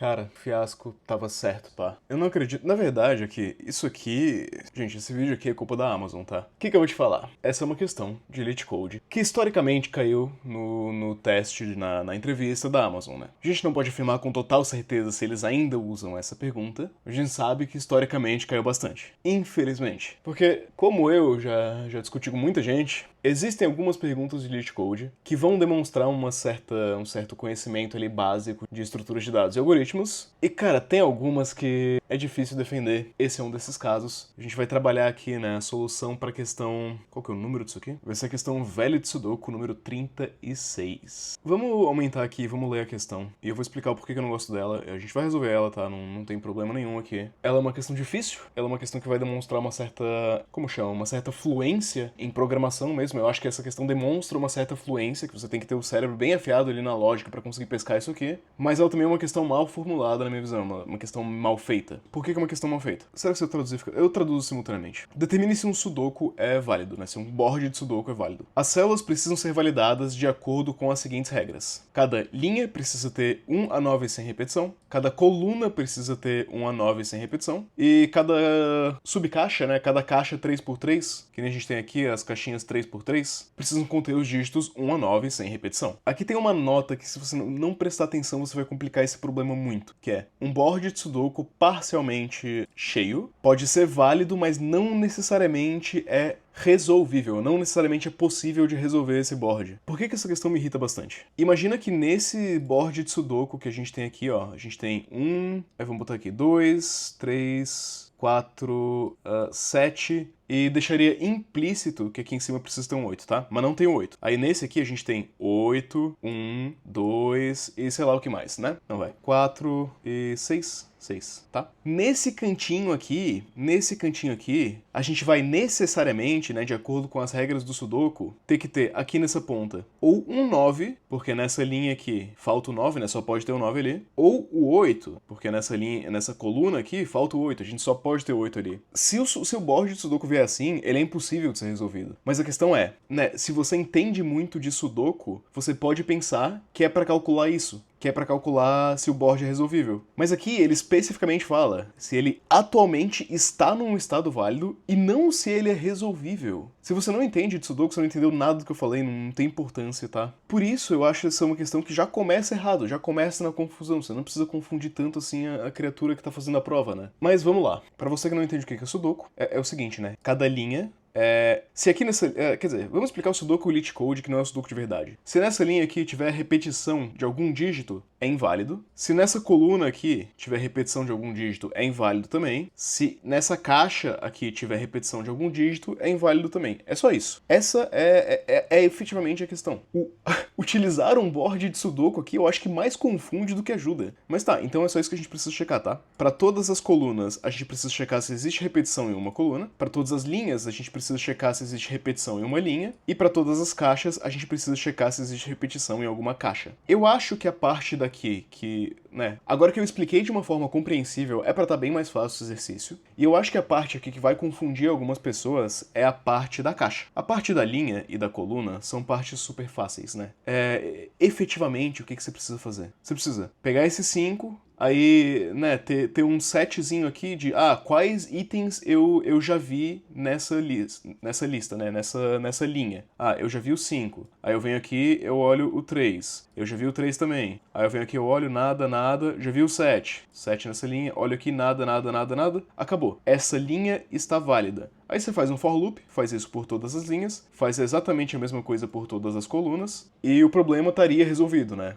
Cara, fiasco tava certo, pá. Eu não acredito. Na verdade, aqui, isso aqui. Gente, esse vídeo aqui é culpa da Amazon, tá? O que eu vou te falar? Essa é uma questão de Elite Code que historicamente caiu no teste, na entrevista da Amazon, né? A gente não pode afirmar com total certeza se eles ainda usam essa pergunta. A gente sabe que historicamente caiu bastante. Infelizmente. Porque, como eu já discuti com muita gente, existem algumas perguntas de Elite Code que vão demonstrar um certo conhecimento ali básico de estruturas de dados e algoritmos. E, cara, tem algumas que é difícil defender. Esse é um desses casos. A gente vai trabalhar aqui, né, a solução para a questão... Qual que é o número disso aqui? Vai ser a questão velha de Sudoku, número 36. Vamos aumentar aqui, vamos ler a questão. E eu vou explicar o porquê que eu não gosto dela. A gente vai resolver ela, tá? Não tem problema nenhum aqui. Ela é uma questão difícil. Ela é uma questão que vai demonstrar uma certa... Como chama? Uma certa fluência em programação mesmo. Eu acho que essa questão demonstra uma certa fluência, que você tem que ter o cérebro bem afiado ali na lógica para conseguir pescar isso aqui. Mas ela também é uma questão mal formulada, na minha visão. Uma questão mal feita. Por que é uma questão mal feita? Será que se eu traduzir... Eu traduzo simultaneamente. Determine se um Sudoku é válido, né? Se um board de Sudoku é válido. As células precisam ser validadas de acordo com as seguintes regras. Cada linha precisa ter 1 a 9 sem repetição. Cada coluna precisa ter 1 a 9 sem repetição. E cada subcaixa, né? Cada caixa 3x3, que nem a gente tem aqui, as caixinhas 3x3, precisam conter os dígitos 1 a 9 sem repetição. Aqui tem uma nota que, se você não prestar atenção, você vai complicar esse problema muito, que é um board de Sudoku parcialmente cheio pode ser válido, mas não necessariamente é resolvível, não necessariamente é possível de resolver esse board. Por que essa questão me irrita bastante? Imagina que nesse board de Sudoku que a gente tem aqui, ó, a gente tem aí vamos botar aqui 2, 3, 4, 7... E deixaria implícito que aqui em cima precisa ter um 8, tá? Mas não tem o 8. Aí nesse aqui a gente tem 8, 1, 2 e sei lá o que mais, né? Não vai. 4 e 6. 6, tá? Nesse cantinho aqui, a gente vai necessariamente, né, de acordo com as regras do Sudoku, ter que ter aqui nessa ponta ou um 9, porque nessa linha aqui falta o 9, né, só pode ter o 9 ali, ou o 8, porque nessa coluna aqui falta o 8, a gente só pode ter o 8 ali. Se o seu board de Sudoku vier assim, ele é impossível de ser resolvido. Mas a questão é, né, se você entende muito de Sudoku, você pode pensar que é para calcular isso, que é para calcular se o board é resolvível. Mas aqui ele especificamente fala se ele atualmente está num estado válido e não se ele é resolvível. Se você não entende de Sudoku, você não entendeu nada do que eu falei, não tem importância, tá? Por isso eu acho que essa é uma questão que já começa errado, já começa na confusão. Você não precisa confundir tanto assim a criatura que tá fazendo a prova, né? Mas vamos lá. Para você que não entende o que é Sudoku, é o seguinte, né? Cada linha... se aqui nessa... quer dizer, vamos explicar o Sudoku Elite Code, que não é o Sudoku de verdade. Se nessa linha aqui tiver repetição de algum dígito, é inválido. Se nessa coluna aqui tiver repetição de algum dígito, é inválido também. Se nessa caixa aqui tiver repetição de algum dígito, é inválido também. É só isso. Essa é efetivamente a questão. Utilizar um board de Sudoku aqui eu acho que mais confunde do que ajuda. Mas tá, então é só isso que a gente precisa checar, tá? Para todas as colunas, a gente precisa checar se existe repetição em uma coluna. Para todas as linhas, a gente precisa checar se existe repetição em uma linha. E para todas as caixas, a gente precisa checar se existe repetição em alguma caixa. Eu acho que a parte daqui que, né, agora que eu expliquei de uma forma compreensível, é pra estar bem mais fácil esse exercício. E eu acho que a parte aqui que vai confundir algumas pessoas é a parte da caixa. A parte da linha e da coluna são partes super fáceis, né? Efetivamente, o que você precisa fazer? Você precisa pegar esses 5... Aí, né, ter um setzinho aqui de, quais itens eu já vi nessa lista, né, nessa linha. Eu já vi o 5. Aí eu venho aqui, eu olho o 3. Eu já vi o 3 também. Aí eu venho aqui, eu olho nada, nada, já vi o 7. 7 nessa linha, olho aqui, nada, nada, nada, nada. Acabou. Essa linha está válida. Aí você faz um for loop, faz isso por todas as linhas, faz exatamente a mesma coisa por todas as colunas, e o problema estaria resolvido, né?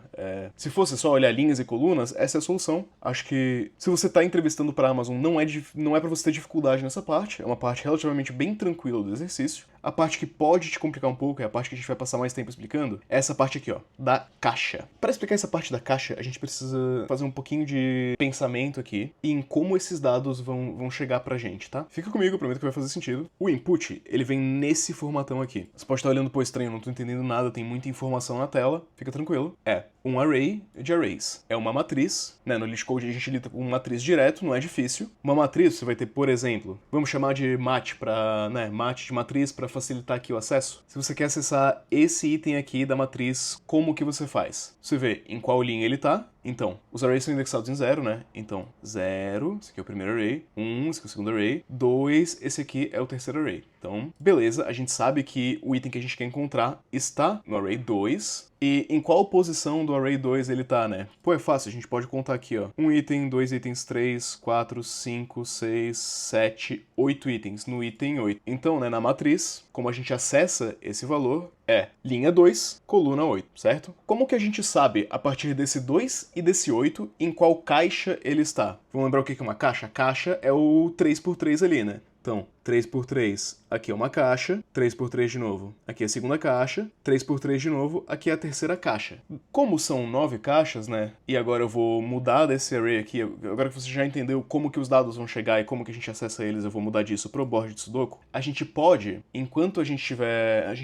Se fosse só olhar linhas e colunas, essa é a solução. Acho que se você está entrevistando para a Amazon, não é para você ter dificuldade nessa parte, é uma parte relativamente bem tranquila do exercício. A parte que pode te complicar um pouco, é a parte que a gente vai passar mais tempo explicando, é essa parte aqui, ó, da caixa. Para explicar essa parte da caixa, a gente precisa fazer um pouquinho de pensamento aqui em como esses dados vão chegar pra gente, tá? Fica comigo, eu prometo que vai fazer sentido. O input, ele vem nesse formatão aqui. Você pode estar olhando pro estranho, não tô entendendo nada, tem muita informação na tela, fica tranquilo. É um array de arrays. É uma matriz, né? No Elite Code a gente lida com matriz direto, não é difícil. Uma matriz, você vai ter, por exemplo, vamos chamar de mat para, né, mat de matriz para facilitar aqui o acesso. Se você quer acessar esse item aqui da matriz, como que você faz? Você vê em qual linha ele tá Então, os arrays são indexados em 0, né? Então, 0, esse aqui é o primeiro array, 1, esse aqui é o segundo array, 2, esse aqui é o terceiro array. Então, beleza, a gente sabe que o item que a gente quer encontrar está no array 2, e em qual posição do array 2 ele tá, né? Pô, é fácil, a gente pode contar aqui, ó. 1 item, 2 itens, 3, 4, 5, 6, 7, 8 itens, no item 8. Então, né, na matriz, como a gente acessa esse valor, é linha 2, coluna 8, certo? Como que a gente sabe, a partir desse 2 e desse 8, em qual caixa ele está? Vamos lembrar o que é uma caixa? Caixa é o 3x3 ali, né? Então, 3x3, aqui é uma caixa, 3x3 de novo, aqui é a segunda caixa, 3x3 de novo, aqui é a terceira caixa. Como são 9 caixas, né, e agora eu vou mudar desse array aqui, agora que você já entendeu como que os dados vão chegar e como que a gente acessa eles, eu vou mudar disso pro board de Sudoku, a gente pode, enquanto a gente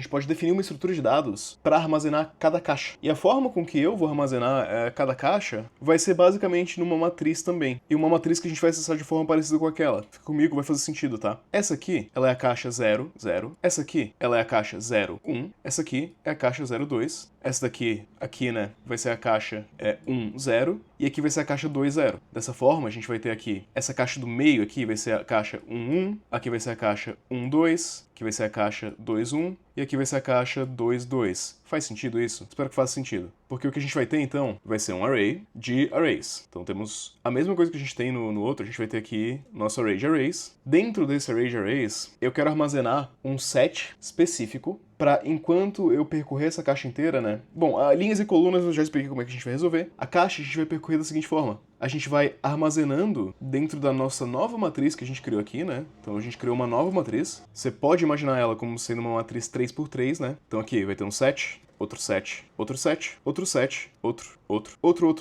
pode definir uma estrutura de dados para armazenar cada caixa. E a forma com que eu vou armazenar cada caixa vai ser basicamente numa matriz também. E uma matriz que a gente vai acessar de forma parecida com aquela. Fica comigo, vai fazer sentido, tá? Essa aqui, ela é a caixa 0, 0. Essa aqui, ela é a caixa 0, 1. Essa aqui é a caixa 0, 2. Essa daqui, aqui, né, vai ser a caixa 1, 0. E aqui vai ser a caixa 2, 0. Dessa forma, a gente vai ter aqui, essa caixa do meio aqui vai ser a caixa 1, 1. Aqui vai ser a caixa 1, 2. Aqui vai ser a caixa 2, 1. E aqui vai ser a caixa 2, 2. Faz sentido isso? Espero que faça sentido. Porque o que a gente vai ter, então, vai ser um array de arrays. Então temos a mesma coisa que a gente tem no outro, a gente vai ter aqui nosso array de arrays. Dentro desse array de arrays, eu quero armazenar um set específico para enquanto eu percorrer essa caixa inteira, né? Bom, linhas e colunas eu já expliquei como é que a gente vai resolver. A caixa a gente vai percorrer da seguinte forma. A gente vai armazenando dentro da nossa nova matriz que a gente criou aqui, né? Então a gente criou uma nova matriz. Você pode imaginar ela como sendo uma matriz 3x3, né? Então aqui vai ter um set, outro set, outro set, outro set, outro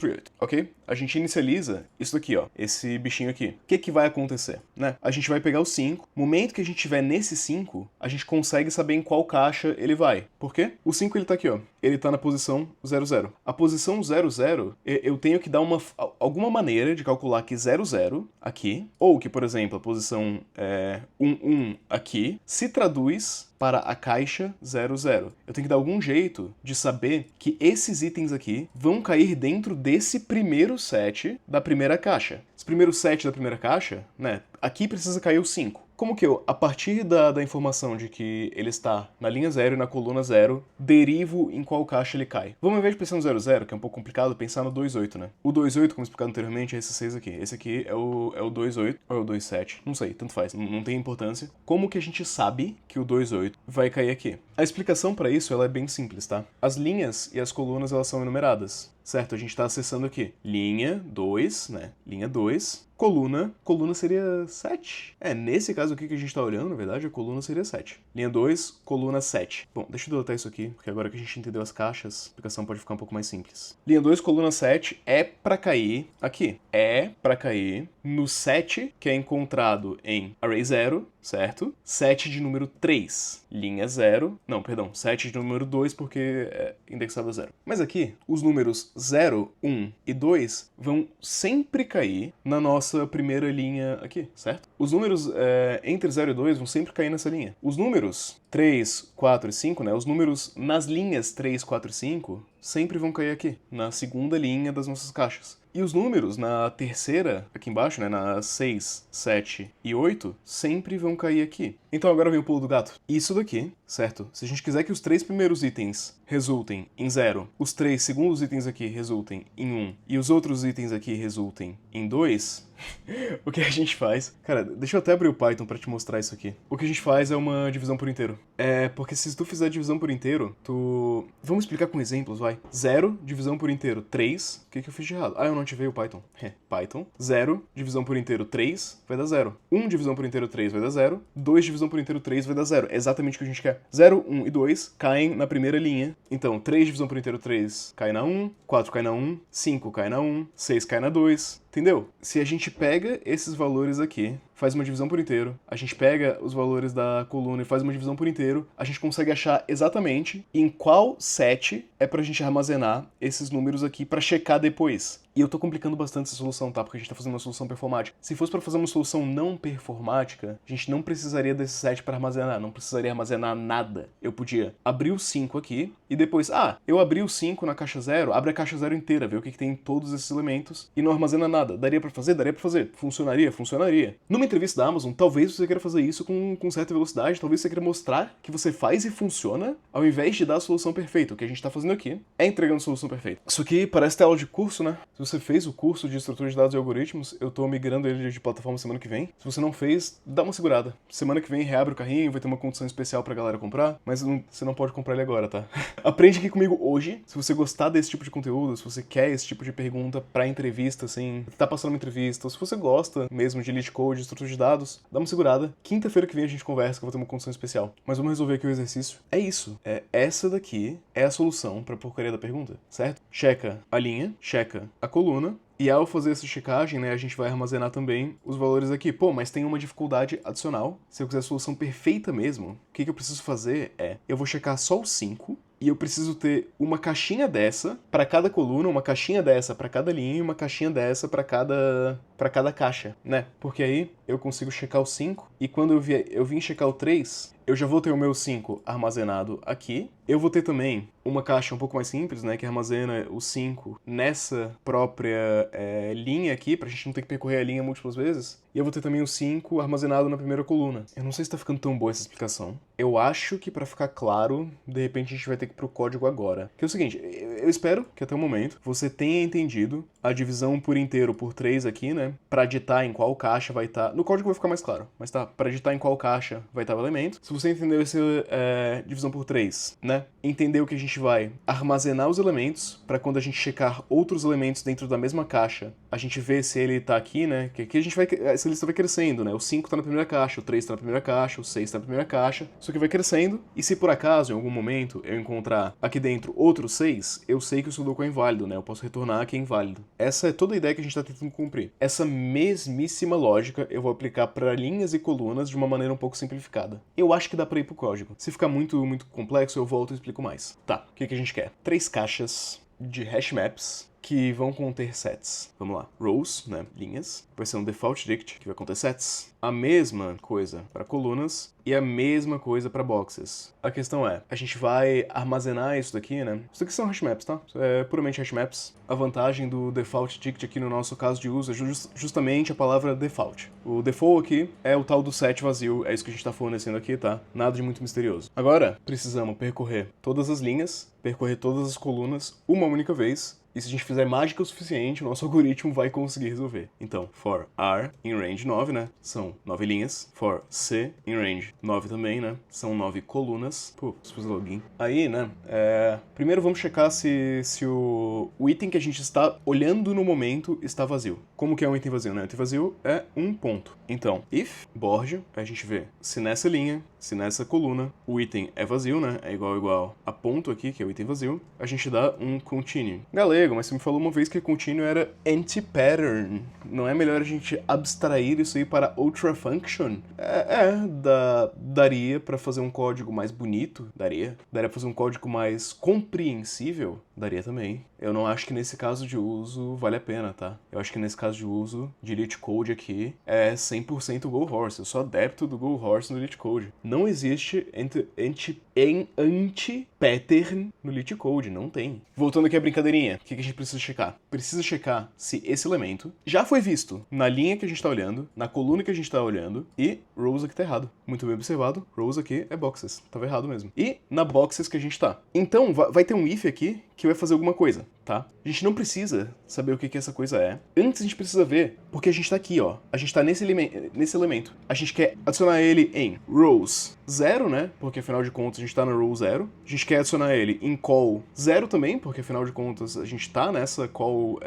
e 8, ok? A gente inicializa isso daqui, ó, esse bichinho aqui. O que que vai acontecer, né? A gente vai pegar o 5, no momento que a gente tiver nesse 5, a gente consegue saber em qual caixa ele vai. Por quê? O 5 ele tá aqui, ó, ele tá na posição 0, 0. A posição 0, 0, eu tenho que dar alguma maneira de calcular que 0, 0 aqui, ou que, por exemplo, a posição 1, 1 aqui, se traduz para a caixa 0, 0. Eu tenho que dar algum jeito de saber que esses itens aqui vão cair dentro desse primeiro set da primeira caixa. Esse primeiro set da primeira caixa, né, aqui precisa cair o 5. Como que eu, a partir da informação de que ele está na linha 0 e na coluna 0, derivo em qual caixa ele cai? Vamos, ao invés de pensar no 0, 0, que é um pouco complicado, pensar no 2, 8, né? O 2, 8, como explicado anteriormente, é esse 6 aqui. Esse aqui é o 2, 8, ou é o 2, 7. Não sei, tanto faz, não tem importância. Como que a gente sabe que o 2, 8 vai cair aqui? A explicação para isso ela é bem simples, tá? As linhas e as colunas elas são enumeradas, certo? A gente está acessando aqui linha 2, né? Linha 2, coluna seria 7. Nesse caso aqui que a gente está olhando, na verdade, a coluna seria 7. Linha 2, coluna 7. Bom, deixa eu deletar isso aqui, porque agora que a gente entendeu as caixas, a explicação pode ficar um pouco mais simples. Linha 2, coluna 7 é para cair aqui. É para cair no 7, que é encontrado em array 0, certo? 7 de número 3, linha 0. Não, perdão, 7 de número 2 porque é indexado a 0. Mas aqui, os números 0, 1 e 2 vão sempre cair na nossa primeira linha aqui, certo? Os números entre 0 e 2 vão sempre cair nessa linha. Os números 3, 4 e 5, né? Os números nas linhas 3, 4 e 5 sempre vão cair aqui, na segunda linha das nossas caixas. E os números na terceira, aqui embaixo, né, na 6, 7 e 8, sempre vão cair aqui. Então agora vem o pulo do gato. Isso daqui, certo? Se a gente quiser que os 3 primeiros itens resultem em 0, os 3 segundos itens aqui resultem em 1 e os outros itens aqui resultem em 2, o que a gente faz... Cara, deixa eu até abrir o Python pra te mostrar isso aqui. O que a gente faz é uma divisão por inteiro. Porque se tu fizer divisão por inteiro, Vamos explicar com exemplos, vai. 0 divisão por inteiro 3. O que eu fiz de errado? Eu não ativei o Python. Python. 0 divisão por inteiro 3 vai dar 0. 1 divisão por inteiro 3 vai dar 0. 2 divisão por inteiro 3 vai dar 0. É exatamente o que a gente quer. 0, 1 e 2 caem na primeira linha. Então, 3 divisão por inteiro 3 cai na 1. 4 cai na 1. 5 cai na 1. 6 cai na 2. Entendeu? Se a gente pega esses valores aqui, faz uma divisão por inteiro, a gente pega os valores da coluna e faz uma divisão por inteiro, a gente consegue achar exatamente em qual set é pra gente armazenar esses números aqui pra checar depois. E eu tô complicando bastante essa solução, tá? Porque a gente tá fazendo uma solução performática. Se fosse pra fazer uma solução não performática, a gente não precisaria desse set para armazenar, não precisaria armazenar nada. Eu podia abrir o 5 aqui e depois, eu abri o 5 na caixa 0, abre a caixa 0 inteira, vê o que tem em todos esses elementos e não armazena nada. Daria pra fazer? Daria pra fazer. Funcionaria? Funcionaria. Numa entrevista da Amazon, talvez você queira fazer isso com certa velocidade, talvez você queira mostrar que você faz e funciona, ao invés de dar a solução perfeita. O que a gente tá fazendo aqui é entregando a solução perfeita. Isso aqui parece ter aula de curso, né? Se você fez o curso de estrutura de dados e algoritmos, eu tô migrando ele de plataforma semana que vem. Se você não fez, dá uma segurada. Semana que vem reabre o carrinho, vai ter uma condição especial pra galera comprar, mas você não pode comprar ele agora, tá? Aprende aqui comigo hoje. Se você gostar desse tipo de conteúdo, se você quer esse tipo de pergunta pra entrevista, assim, tá passando uma entrevista, ou se você gosta mesmo de Elite Code, de estrutura de dados, dá uma segurada. Quinta-feira que vem a gente conversa, que eu vou ter uma condição especial. Mas vamos resolver aqui o exercício. É isso. Essa daqui é a solução pra porcaria da pergunta, certo? Checa a linha, checa a coluna, e ao fazer essa checagem, né, a gente vai armazenar também os valores aqui. Pô, mas tem uma dificuldade adicional. Se eu quiser a solução perfeita mesmo, o que eu preciso fazer eu vou checar só os 5, e eu preciso ter uma caixinha dessa para cada coluna, uma caixinha dessa para cada linha e uma caixinha dessa para cada caixa, né? Porque aí eu consigo checar o 5 e quando eu vim checar o 3, eu já vou ter o meu 5 armazenado aqui. Eu vou ter também uma caixa um pouco mais simples, né, que armazena o 5 nessa própria linha aqui, pra gente não ter que percorrer a linha múltiplas vezes. E eu vou ter também o 5 armazenado na primeira coluna. Eu não sei se tá ficando tão boa essa explicação. Eu acho que pra ficar claro, de repente a gente vai ter que ir pro código agora. Que é o seguinte, eu espero que até o momento você tenha entendido a divisão por inteiro por 3 aqui, né, pra digitar em qual caixa vai estar... No código vai ficar mais claro, mas tá, pra digitar em qual caixa vai estar o elemento. Se você entendeu essa divisão por 3, né, entendeu que a gente vai armazenar os elementos para quando a gente checar outros elementos dentro da mesma caixa, a gente vê se ele tá aqui, né, que aqui a gente vai, essa lista vai crescendo, né, o 5 tá na primeira caixa, o 3 tá na primeira caixa, o 6 tá na primeira caixa, isso aqui vai crescendo, e se por acaso, em algum momento, eu encontrar aqui dentro outro 6, eu sei que o sudoku é inválido, né, eu posso retornar aqui é inválido. Essa é toda a ideia que a gente tá tentando cumprir. Essa mesmíssima lógica eu vou aplicar para linhas e colunas de uma maneira um pouco simplificada. Eu acho que dá pra ir pro código. Se ficar muito complexo, eu volto e explico mais. Tá, o que a gente quer? 3 caixas de hash maps que vão conter sets. Vamos lá. Rows, né, linhas. Vai ser um default dict, que vai conter sets. A mesma coisa para colunas e a mesma coisa para boxes. A questão é, a gente vai armazenar isso daqui, né? Isso daqui são hashmaps, tá? Isso é puramente hashmaps. A vantagem do default dict aqui no nosso caso de uso é justamente a palavra default. O default aqui é o tal do set vazio, é isso que a gente tá fornecendo aqui, tá? Nada de muito misterioso. Agora, precisamos percorrer todas as linhas, percorrer todas as colunas uma única vez. E se a gente fizer mágica o suficiente, o nosso algoritmo vai conseguir resolver. Então, for R in range 9, né? São 9 linhas. For C in range 9 também, né? São 9 colunas. Pô, preciso fazer login. Aí, né? Primeiro vamos checar se o item que a gente está olhando no momento está vazio. Como que é um item vazio, né? O item vazio é um ponto. Então, if board, a gente vê se nessa linha, se nessa coluna, o item é vazio, né? É igual a ponto aqui, que é o item vazio. A gente dá um continue. Galego, mas você me falou uma vez que continue era anti-pattern. Não é melhor a gente abstrair isso aí para ultra function? Daria pra fazer um código mais bonito? Daria. Daria pra fazer um código mais compreensível? Daria também. Eu não acho que nesse caso de uso vale a pena, tá? Eu acho que nesse caso de uso de Elite Code aqui é 100% Go Horse. Eu sou adepto do Go Horse no Elite Code. Não existe anti-pattern no Elite Code, não tem. Voltando aqui à brincadeirinha, o que a gente precisa checar? Precisa checar se esse elemento já foi visto na linha que a gente tá olhando, na coluna que a gente tá olhando, e rows aqui tá errado. Muito bem observado, rows aqui é boxes. Tava errado mesmo. E na boxes que a gente tá. Então, vai ter um if aqui que vai fazer alguma coisa, tá? A gente não precisa saber o que essa coisa é. Antes a gente precisa ver, porque a gente tá aqui, ó. A gente tá nesse elemento. A gente quer adicionar ele em rows 0, né? Porque afinal de contas a gente tá na row 0. A gente quer adicionar ele em call 0 também, porque afinal de contas a gente tá nessa call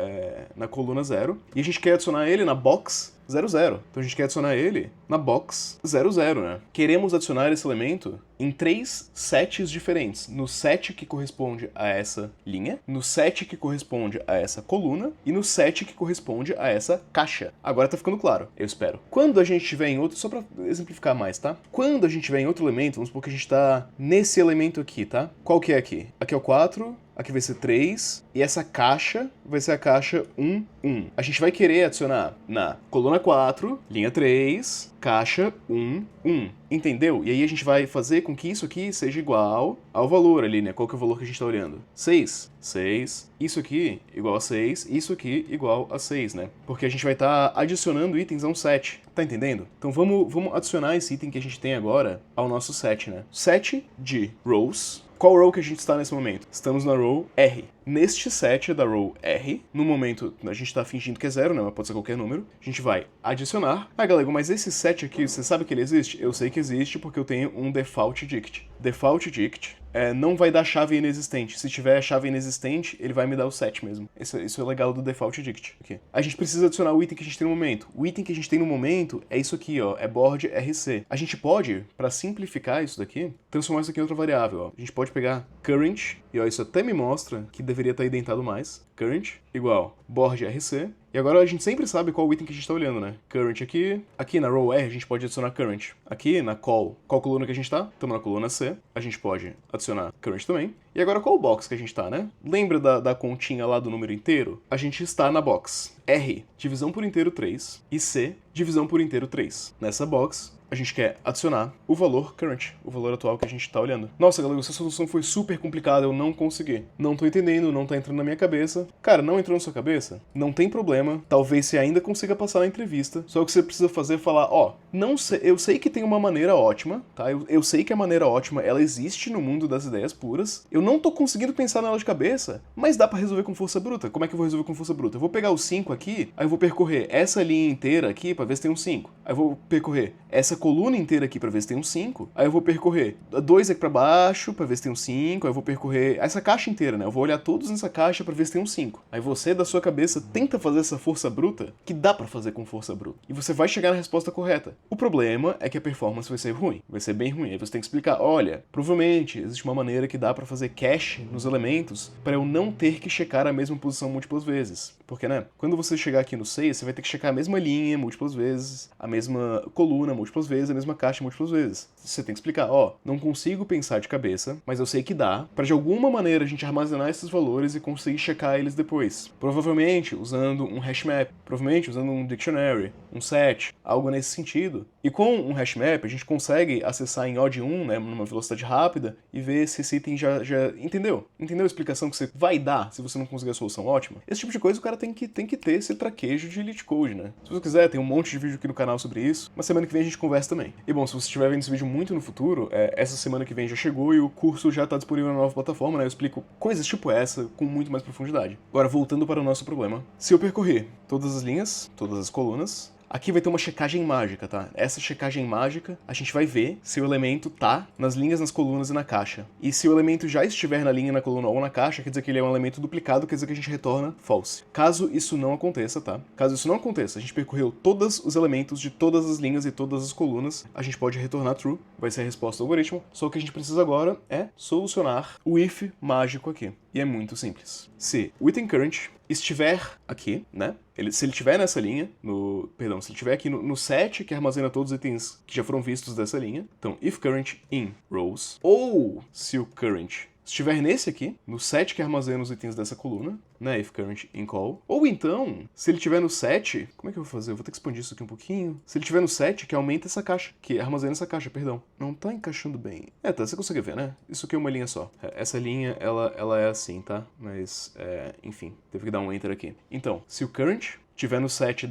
na coluna 0. E a gente quer adicionar ele na box 00. Então a gente quer adicionar ele na box 00, né? Queremos adicionar esse elemento em 3 sets diferentes. No set que corresponde a essa linha, no set que corresponde a essa coluna e no set que corresponde a essa caixa. Agora tá ficando claro, eu espero. Quando a gente tiver em outro, só pra exemplificar mais, tá? Quando a gente tiver em outro elemento, vamos supor que a gente tá nesse elemento aqui, tá? Qual que é aqui? Aqui é o 4, aqui vai ser 3, e essa caixa vai ser a caixa 1, 1. A gente vai querer adicionar na coluna 4, linha 3, caixa 1, 1. Entendeu? E aí a gente vai fazer com que isso aqui seja igual ao valor ali, né? Qual que é o valor que a gente tá olhando? 6. 6. Isso aqui igual a 6. Isso aqui igual a 6, né? Porque a gente vai estar adicionando itens a um set. Tá entendendo? Então vamos adicionar esse item que a gente tem agora ao nosso set, né? Set de rows. Qual row que a gente está nesse momento? Estamos na row R. Neste set da row R, no momento a gente está fingindo que é 0, né? Mas pode ser qualquer número. A gente vai adicionar. Ah, galera, mas esse set aqui, você sabe que ele existe? Eu sei que existe porque eu tenho um default dict. Default dict não vai dar chave inexistente. Se tiver chave inexistente, ele vai me dar o set mesmo. Isso é legal do default dict. Aqui. A gente precisa adicionar o item que a gente tem no momento. O item que a gente tem no momento é isso aqui, ó. É board RC. A gente pode, para simplificar isso daqui, transformar isso aqui em outra variável, ó. A gente pode pegar current, e ó, isso até me mostra que deveria estar identado mais. Current igual board RC. E agora a gente sempre sabe qual o item que a gente está olhando, né? Current aqui. Aqui na row R a gente pode adicionar current. Aqui na call, qual coluna que a gente tá? Estamos na coluna C. A gente pode adicionar current também. E agora qual box que a gente tá, né? Lembra da continha lá do número inteiro? A gente está na box R, divisão por inteiro 3, e C, divisão por inteiro 3. Nessa box, a gente quer adicionar o valor current, o valor atual que a gente tá olhando. Nossa, galera, essa solução foi super complicada, eu não consegui. Não tô entendendo, não tá entrando na minha cabeça. Cara, não entrou na sua cabeça? Não tem problema, talvez você ainda consiga passar na entrevista. Só o que você precisa fazer é falar, ó, não sei, eu sei que tem uma maneira ótima, tá? Eu sei que a maneira ótima, ela existe no mundo das ideias puras. Eu não tô conseguindo pensar nela de cabeça, mas dá pra resolver com força bruta. Como é que eu vou resolver com força bruta? Eu vou pegar os 5 aqui, aí eu vou percorrer essa linha inteira aqui pra ver se tem um 5. Aí eu vou percorrer essa coluna inteira aqui pra ver se tem um 5. Aí eu vou percorrer 2 aqui pra baixo pra ver se tem um 5. Aí eu vou percorrer essa caixa inteira, né? Eu vou olhar todos nessa caixa pra ver se tem um 5. Aí você, da sua cabeça, tenta fazer essa força bruta, que dá pra fazer com força bruta. E você vai chegar na resposta correta. O problema é que a performance vai ser ruim. Vai ser bem ruim. Aí você tem que explicar, olha, provavelmente existe uma maneira que dá pra fazer cache nos elementos pra eu não ter que checar a mesma posição múltiplas vezes. Porque, né? Quando você chegar aqui no 6, você vai ter que checar a mesma linha múltiplas vezes, a mesma coluna múltiplas vezes, a mesma caixa múltiplas vezes. Você tem que explicar, ó, não consigo pensar de cabeça, mas eu sei que dá pra de alguma maneira a gente armazenar esses valores e conseguir checar eles depois. Provavelmente usando um hash map, provavelmente usando um dictionary, um set, algo nesse sentido. E com um hash map a gente consegue acessar em odd 1, né, numa velocidade rápida, e ver se esse item já entendeu? Entendeu a explicação que você vai dar se você não conseguir a solução ótima? Esse tipo de coisa o cara tem que ter esse traquejo de LeetCode, né? Se você quiser, tem um monte de vídeo aqui no canal sobre isso. Mas semana que vem a gente conversa também. E bom, se você estiver vendo esse vídeo muito no futuro, essa semana que vem já chegou e o curso já tá disponível na nova plataforma, né? Eu explico coisas tipo essa com muito mais profundidade. Agora, voltando para o nosso problema. Se eu percorrer todas as linhas, todas as colunas, aqui vai ter uma checagem mágica, tá? Essa checagem mágica, a gente vai ver se o elemento tá nas linhas, nas colunas e na caixa. E se o elemento já estiver na linha, na coluna ou na caixa, quer dizer que ele é um elemento duplicado, quer dizer que a gente retorna false. Caso isso não aconteça, tá? Caso isso não aconteça, a gente percorreu todos os elementos de todas as linhas e todas as colunas, a gente pode retornar true, vai ser a resposta do algoritmo. Só o que a gente precisa agora é solucionar o if mágico aqui. E é muito simples. Se o item current estiver aqui, né? Se ele estiver nessa linha, se ele estiver aqui no set que armazena todos os itens que já foram vistos dessa linha, então if current in rows, ou se o current estiver nesse aqui, no set que armazena os itens dessa coluna, né, if current in call, ou então, se ele estiver no set, como é que eu vou fazer? Eu vou ter que expandir isso aqui um pouquinho. Se ele estiver no set, que aumenta essa caixa, que armazena essa caixa, perdão. Não tá encaixando bem. Tá, você consegue ver, né? Isso aqui é uma linha só. Essa linha, ela é assim, tá? Mas, enfim, teve que dar um enter aqui. Então, se o current tiver no set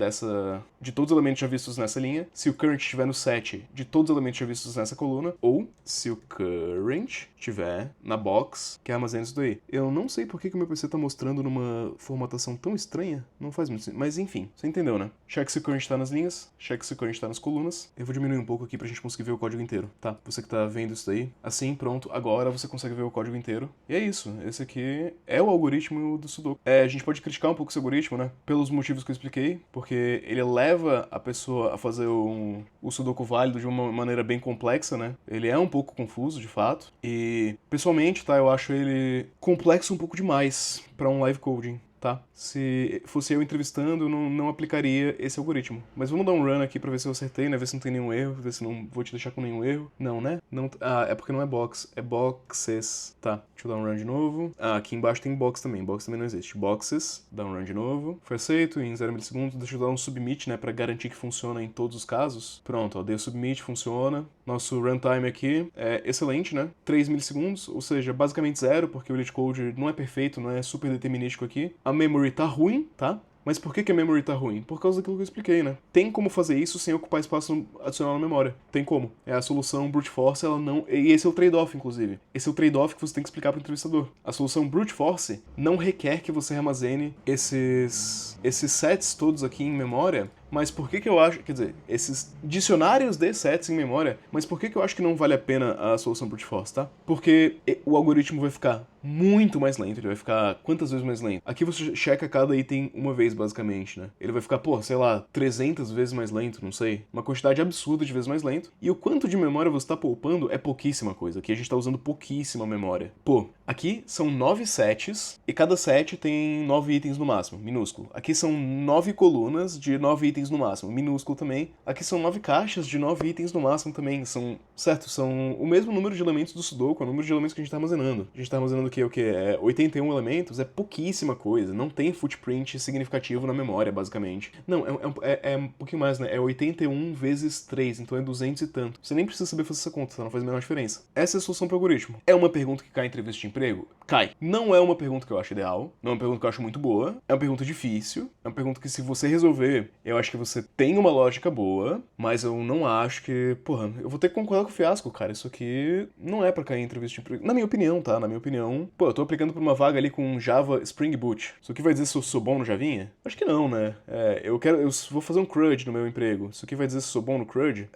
de todos os elementos já vistos nessa linha, se o current estiver no set de todos os elementos já vistos nessa coluna, ou se o current estiver na box que armazena isso daí. Eu não sei por que o meu PC tá mostrando numa formatação tão estranha, não faz muito sentido, mas enfim, você entendeu, né? Check se o current tá nas linhas, check se o current tá nas colunas. Eu vou diminuir um pouco aqui pra gente conseguir ver o código inteiro, tá? Você que tá vendo isso daí, assim, pronto, agora você consegue ver o código inteiro. E é isso, esse aqui é o algoritmo do Sudoku. A gente pode criticar um pouco esse algoritmo, né? Pelos motivos que eu expliquei, porque ele leva a pessoa a fazer o Sudoku válido de uma maneira bem complexa, né? Ele é um pouco confuso, de fato, e pessoalmente, tá, eu acho ele complexo um pouco demais para um live coding. tá? Se fosse eu entrevistando, eu não aplicaria esse algoritmo. Mas vamos dar um run aqui pra ver se eu acertei, né? Ver se não tem nenhum erro, ver se não vou te deixar com nenhum erro. Não, né? Não, é porque não é box, é boxes. Tá, deixa eu dar um run de novo. Aqui embaixo tem box também não existe. Boxes, dá um run de novo. Foi aceito em 0 milissegundos. Deixa eu dar um submit, né? Pra garantir que funciona em todos os casos. Pronto, ó, dei o submit, funciona. Nosso runtime aqui é excelente, né? 3 milissegundos, ou seja, basicamente zero, porque o LeetCode não é perfeito, não é super determinístico aqui. A memory tá ruim, tá? Mas por que a memory tá ruim? Por causa daquilo que eu expliquei, né? Tem como fazer isso sem ocupar espaço adicional na memória. Tem como. É a solução brute force, ela não... E esse é o trade-off, inclusive. Esse é o trade-off que você tem que explicar pro entrevistador. A solução brute force não requer que você armazene esses sets todos aqui em memória. Mas por que eu acho... Quer dizer, esses dicionários de sets em memória. Mas por que eu acho que não vale a pena a solução brute force, tá? Porque o algoritmo vai ficar muito mais lento. Ele vai ficar quantas vezes mais lento? Aqui você checa cada item uma vez, basicamente, né? Ele vai ficar, pô, sei lá, 300 vezes mais lento, não sei. Uma quantidade absurda de vezes mais lento. E o quanto de memória você tá poupando é pouquíssima coisa. Aqui a gente tá usando pouquíssima memória. Pô, aqui são 9 sets e cada set tem 9 itens no máximo, minúsculo. Aqui são 9 colunas de 9 itens no máximo, minúsculo também. Aqui são 9 caixas de 9 itens no máximo também. São, certo, são o mesmo número de elementos do Sudoku, é o número de elementos que a gente tá armazenando. A gente tá armazenando o quê? É 81 elementos, é pouquíssima coisa. Não tem footprint significativo na memória, basicamente. Não, é um pouquinho mais, né? É 81 vezes 3, então é 200 e tanto. Você nem precisa saber fazer essa conta, tá? Não faz a menor diferença. Essa é a solução pro algoritmo. É uma pergunta que cai em entrevista de emprego? Cai. Não é uma pergunta que eu acho ideal, não é uma pergunta que eu acho muito boa, é uma pergunta difícil, é uma pergunta que se você resolver, eu acho que você tem uma lógica boa, mas eu não acho que, porra, eu vou ter que concordar com o fiasco, cara, isso aqui não é pra cair em entrevista de emprego. Na minha opinião, tá? Na minha opinião, pô, eu tô aplicando pra uma vaga ali com Java Spring Boot. Isso aqui vai dizer se eu sou bom no Javinha? Acho que não, né? Eu vou fazer um CRUD no meu emprego. Isso aqui vai dizer se eu sou bom no CRUD?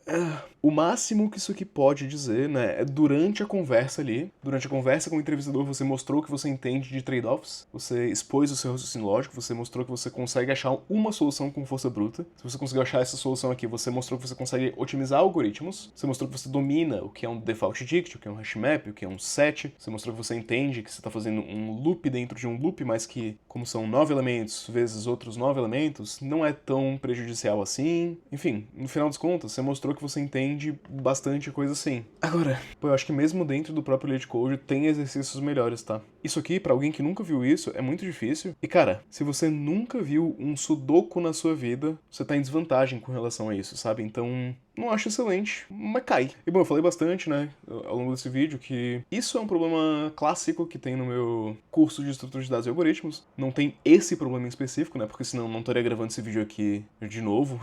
O máximo que isso aqui pode dizer, né, é durante a conversa ali, durante a conversa com o entrevistador, você mostrou que você entende de trade-offs, você expôs o seu raciocínio lógico, você mostrou que você consegue achar uma solução com força bruta. Se você conseguiu achar essa solução aqui, você mostrou que você consegue otimizar algoritmos, você mostrou que você domina o que é um default dict, o que é um hashmap, o que é um set, você mostrou que você entende que você está fazendo um loop dentro de um loop, mas que, como são 9 elementos vezes outros 9 elementos, não é tão prejudicial assim. Enfim, no final das contas, você mostrou que você entende bastante coisa assim. Agora, pô, eu acho que mesmo dentro do próprio LeetCode tem exercícios melhores, tá? Isso aqui, pra alguém que nunca viu isso, é muito difícil. E, cara, se você nunca viu um Sudoku na sua vida, você tá em desvantagem com relação a isso, sabe? Então, não acho excelente, mas cai. E bom, eu falei bastante, né, ao longo desse vídeo, que isso é um problema clássico que tem no meu curso de estrutura de dados e algoritmos. Não tem esse problema em específico, né, porque senão eu não estaria gravando esse vídeo aqui de novo.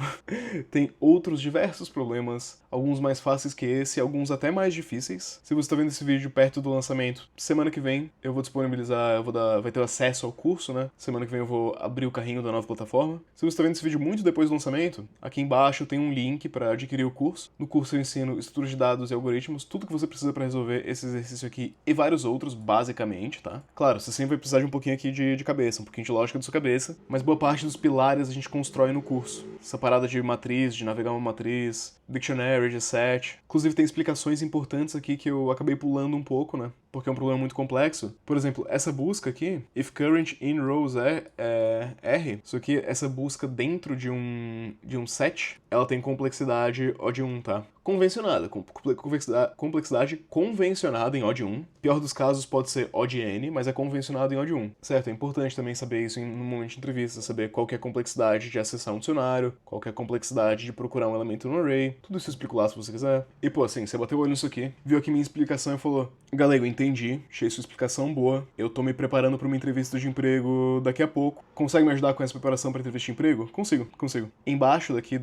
Tem outros diversos problemas, alguns mais fáceis que esse, alguns até mais difíceis. Se você tá vendo esse vídeo perto do lançamento, semana que vem eu vou disponibilizar, vai ter acesso ao curso, né, semana que vem eu vou abrir o carrinho da nova plataforma. Se você tá vendo esse vídeo muito depois do lançamento, aqui embaixo tem um link para adquirir o curso. No curso eu ensino estrutura de dados e algoritmos, tudo que você precisa para resolver esse exercício aqui e vários outros, basicamente, tá? Claro, você sempre vai precisar de um pouquinho aqui de cabeça, um pouquinho de lógica da sua cabeça, mas boa parte dos pilares a gente constrói no curso. Essa parada de matriz, de navegar uma matriz, dictionary, de set. Inclusive tem explicações importantes aqui que eu acabei pulando um pouco, né? Porque é um problema muito complexo. Por exemplo, essa busca aqui, if current in rows é R, isso aqui, essa busca dentro de um set, ela tem complexidade O de 1, tá? Convencionada, complexidade convencionada em O de 1. Pior dos casos pode ser O de N, mas é convencionado em O de 1. Certo, é importante também saber isso no momento de entrevista, saber qual que é a complexidade de acessar um dicionário, qual que é a complexidade de procurar um elemento no array, tudo isso eu explico lá se você quiser. E pô, assim, você bateu o olho nisso aqui, viu aqui minha explicação e falou: Galego, entendi, achei sua explicação boa, eu tô me preparando pra uma entrevista de emprego daqui a pouco. Consegue me ajudar com essa preparação pra entrevista de emprego? Consigo. Embaixo daqui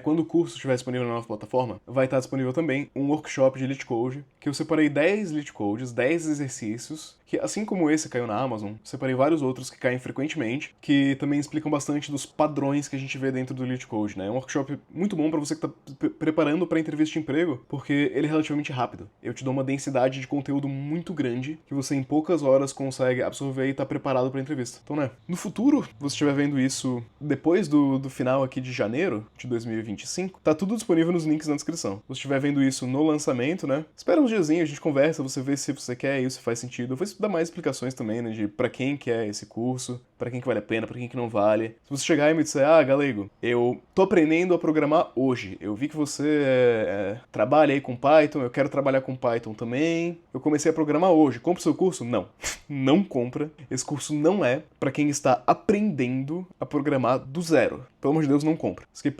quando o curso estiver disponível na nova plataforma, vai estar disponível também um workshop de LeetCode, que eu separei 10 LeetCodes, 10 exercícios, que assim como esse caiu na Amazon, separei vários outros que caem frequentemente, que também explicam bastante dos padrões que a gente vê dentro do LeetCode, né? É um workshop muito bom pra você que tá preparando pra entrevista de emprego, porque ele é relativamente rápido. Eu te dou uma densidade de conteúdo muito grande, que você em poucas horas consegue absorver e tá preparado pra entrevista. Então, né, no futuro, se você estiver vendo isso depois do final aqui de janeiro de 2025, tá tudo disponível nos links na descrição. Se você estiver vendo isso no lançamento, né, espera uns diazinhos, a gente conversa, você vê se você quer isso, se faz sentido. Eu vou dar mais explicações também, né, de pra quem quer esse curso. pra quem que vale a pena, pra quem que não vale. Se você chegar e me disser, Galego, eu tô aprendendo a programar hoje, eu vi que você trabalha aí com Python, eu quero trabalhar com Python também, eu comecei a programar hoje, compra o seu curso? Não. Não compra. Esse curso não é pra quem está aprendendo a programar do zero. Pelo amor de Deus, não compra. Isso aqui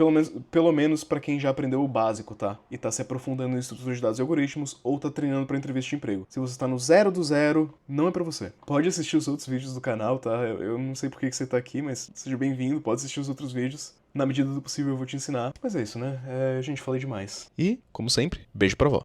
pelo menos pra quem já aprendeu o básico, tá? E tá se aprofundando em estrutura de dados e algoritmos, ou tá treinando pra entrevista de emprego. Se você tá no zero do zero, não é pra você. Pode assistir os outros vídeos do canal, tá? Eu não sei por que você tá aqui, mas seja bem-vindo, pode assistir os outros vídeos. Na medida do possível eu vou te ensinar. Mas é isso, né? Gente, falei demais. E, como sempre, beijo pra vó.